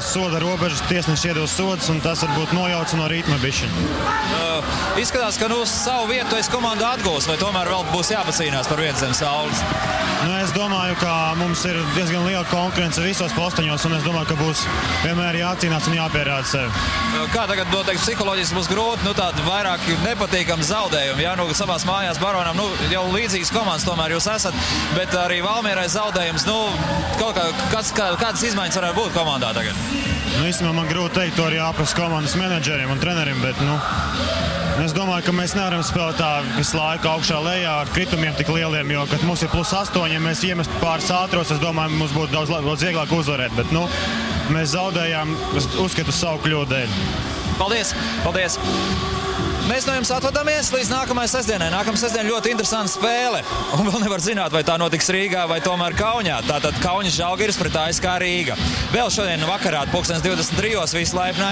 Soda robežas tiesneši iedos sodus, un tas varbūt nojauca no ritma bišķiņa. Izskatās, ka savu vietu es komandu atgūs, vai tomēr vēl būs jāpacīnās par vietu zem saules? Es domāju, ka mums ir diezgan liela konkurence visos posteņos, un es domāju, ka būs vienmēr jācīnās un jāpierāda sevi. Kā tagad noteikti psiholoģiski būs grūti, tādi vairāk nepatīkami zaudējumi, savās mājās Baronam, jau līdzīgas komandas tomēr jūs esat, bet arī Valmierai zaudējums, kādas izmaiņas varētu būt komandā tagad? Īstenībā man grūti teikt, to arī jāprasa komandas menedžeriem un treneriem, bet es domāju, ka mēs nevaram spēlēt tā visu laiku augšā lejā ar kritumiem tik lieliem, jo, kad mums ir +8, ja mēs iemestu pāris ātros, es domāju, mums būtu daudz vieglāk uzvarēt, bet, mēs zaudējām, es uzskatu, savu kļūdu dēļ. Paldies! Paldies! Mēs no jums atvadamies līdz nākamajai sestdienai. Nākamā sestdiena ļoti interesanta spēle. Un vēl nevar zināt, vai tā notiks Rīgā vai tomēr Kaunijā. Tātad Kaunas Žalgiris pret ASK Rīga. Vēl šodien vakarā 23:00 visi laipni